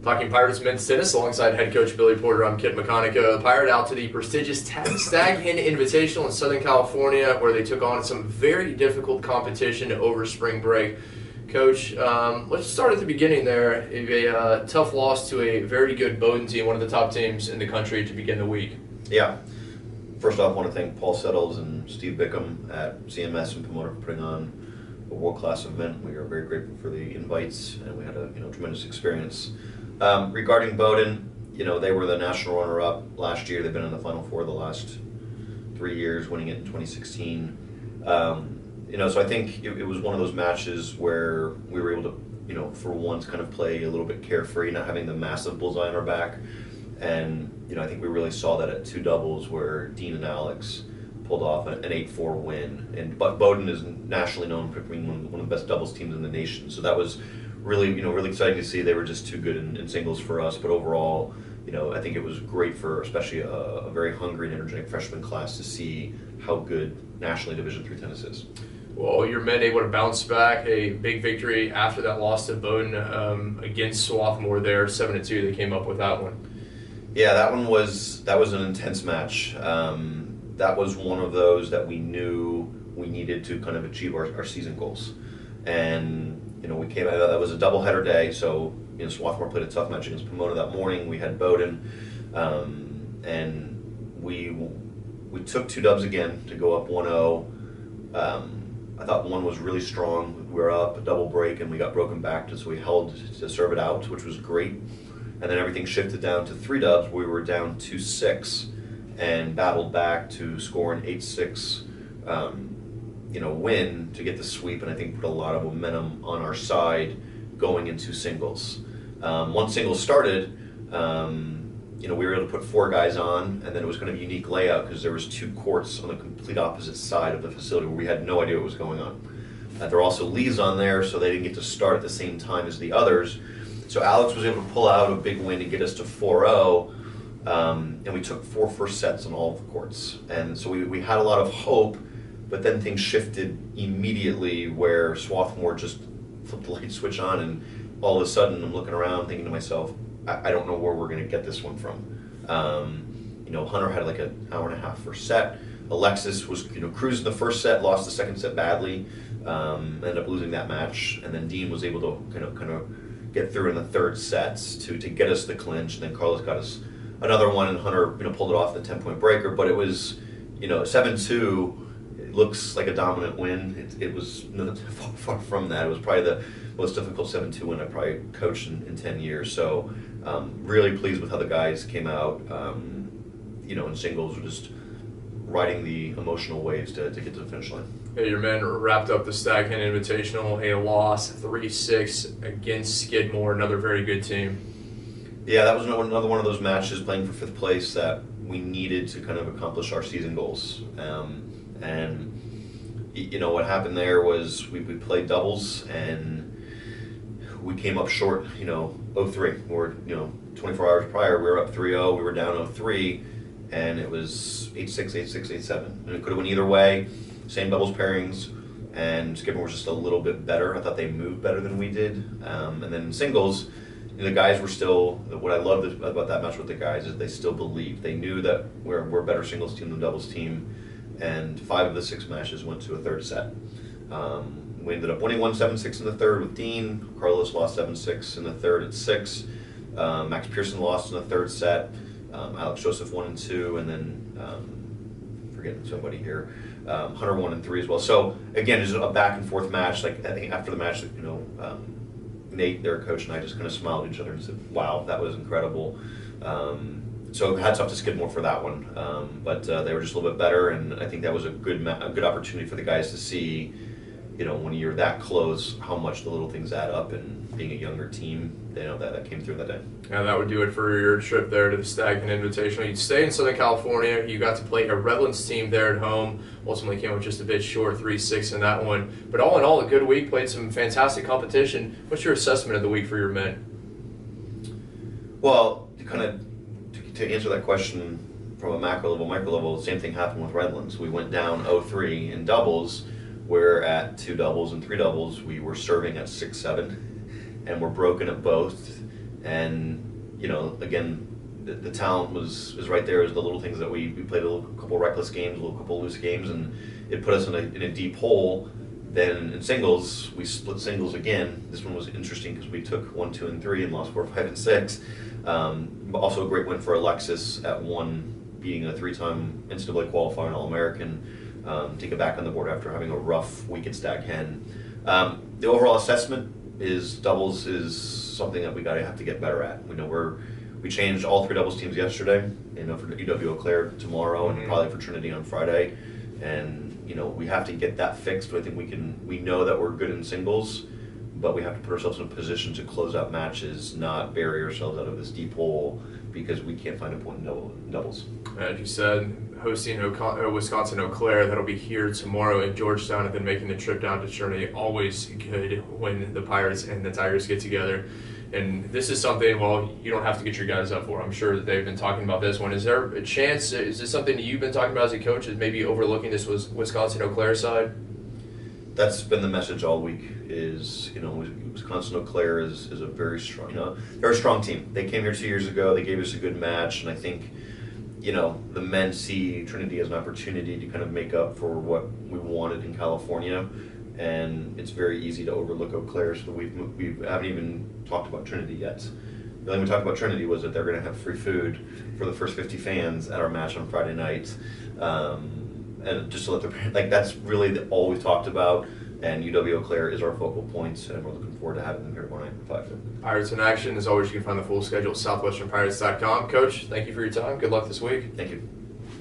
Talking Pirates men's tennis alongside head coach Billy Porter, I'm Kit McConnico. The Pirate out to the prestigious Stag Hen Invitational in Southern California, where they took on some very difficult competition over spring break. Coach, let's start at the beginning there. A tough loss to a very good Bowdoin team, one of the top teams in the country to begin the week. Yeah. First off, I want to thank Paul Settles and Steve Bickham at CMS and Pomona for putting on a world-class event. We are very grateful for the invites, and we had a tremendous experience. Regarding Bowdoin, they were the national runner-up last year. They've been in the Final Four the last 3 years, winning it in 2016. So I think it was one of those matches where we were able to, for once, kind of play a little bit carefree, not having the massive bullseye on our back. And I think we really saw that at two doubles where Dean and Alex pulled off an 8-4 win. But Bowdoin is nationally known for being one of the best doubles teams in the nation. So that was really exciting to see. They were just too good in singles for us. But overall, I think it was great for especially a very hungry and energetic freshman class to see how good nationally Division III tennis is. Well, your men able to bounce back, a big victory after that loss to Bowdoin against Swarthmore there, 7-2. They came up with that one. Yeah, that was an intense match. That was one of those that we knew we needed to kind of achieve our season goals. And we came out, that was a doubleheader day, so Swarthmore played a tough match against Pomona that morning. We had Bowdoin, and we took two dubs again to go up 1-0. I thought one was really strong. We were up a double break, and we got broken back, so we held to serve it out, which was great. And then everything shifted down to three dubs. We were down 2-6 and battled back to score an 8-6 win to get the sweep, and I think put a lot of momentum on our side going into singles. Once singles started, we were able to put four guys on, and then it was kind of a unique layout because there was two courts on the complete opposite side of the facility where we had no idea what was going on. There were also leads on there, so they didn't get to start at the same time as the others. So Alex was able to pull out a big win to get us to 4-0, and we took 4 first sets on all of the courts. And so we had a lot of hope, but then things shifted immediately where Swarthmore just flipped the light switch on, and all of a sudden I'm looking around thinking to myself, I don't know where we're going to get this one from. Hunter had like an hour and a half first set. Alexis was cruising the first set, lost the second set badly, ended up losing that match, and then Dean was able to kind of get through in the third sets to get us the clinch, and then Carlos got us another one, and Hunter pulled it off the 10-point breaker. But it was 7-2. It looks like a dominant win. It was far from that. It was probably the most difficult 7-2 win I probably coached in 10 years. So really pleased with how the guys came out. In singles, were just riding the emotional waves to get to the finish line. Hey, your men wrapped up the Stag Hen Invitational, a loss 3-6 against Skidmore, another very good team. Yeah, that was another one of those matches playing for fifth place that we needed to kind of accomplish our season goals. What happened there was we played doubles and we came up short, 0-3. Or 24 hours prior, we were up 3-0, we were down 0-3, and it was 8-6, 8-6, 8-7. And it could have went either way, same doubles pairings, and Skidmore was just a little bit better. I thought they moved better than we did. And then in singles, the guys were still, what I loved about that match with the guys is they still believed. They knew that we're a better singles team than doubles team, and 5 of the 6 matches went to a third set. We ended up winning 1-7-6 in the third with Dean. Carlos lost 7-6 in the third at 6. Max Pearson lost in the third set. Alex Joseph 1-2, and then forgetting somebody here. Hunter 1-3 as well. So again, just a back and forth match. Like I think after the match, Nate, their coach, and I just kind of smiled at each other and said, "Wow, that was incredible." So hats off to Skidmore for that one. But they were just a little bit better, and I think that was a good opportunity for the guys to see, when you're that close, how much the little things add up, and being a younger team, that came through that day. Yeah, that would do it for your trip there to the Stag Hen Invitational. You'd stay in Southern California. You got to play a Redlands team there at home. Ultimately came up just a bit short, 3-6 in that one. But all in all, a good week. Played some fantastic competition. What's your assessment of the week for your men? Well, to answer that question from a macro level, micro level, the same thing happened with Redlands. We went down 0-3 in doubles, where at 2 doubles and 3 doubles, we were serving at 6-7, and we're broken at both. And, again, the talent was right there. As the little things that we played a couple reckless games, a couple loose games, and it put us in a deep hole. Then in singles, we split singles again. This one was interesting because we took 1, 2, and 3 and lost 4, 5, and 6. But also a great win for Alexis at 1, being a 3-time NCAA qualifier and All-American, to get back on the board after having a rough week at Stag Hen. The overall assessment is doubles is something that we have to get better at. We changed all 3 doubles teams yesterday. For UW Eau Claire tomorrow, and probably for Trinity on Friday. And we have to get that fixed. I think we know that we're good in singles, but we have to put ourselves in a position to close out matches, not bury ourselves out of this deep hole because we can't find a point in doubles. As you said, hosting Wisconsin Eau Claire, that'll be here tomorrow in Georgetown, and then making the trip down to Trinity. Always good when the Pirates and the Tigers get together. And this is something, you don't have to get your guys up for. I'm sure that they've been talking about this one. Is there a chance, is this something that you've been talking about as a coach, is maybe overlooking this Wisconsin Eau Claire side? That's been the message all week is, Wisconsin Eau Claire is a very strong, they're a strong team. They came here 2 years ago. They gave us a good match. And I think, the men see Trinity as an opportunity to kind of make up for what we wanted in California. And it's very easy to overlook Eau Claire, so we haven't even talked about Trinity yet. The only we talked about Trinity was that they're going to have free food for the first 50 fans at our match on Friday night. And just to let that's really all we've talked about. And UW Eau Claire is our focal point, and we're looking forward to having them here tomorrow night at 5. Pirates in action. As always, you can find the full schedule at southwesternpirates.com. Coach, thank you for your time. Good luck this week. Thank you.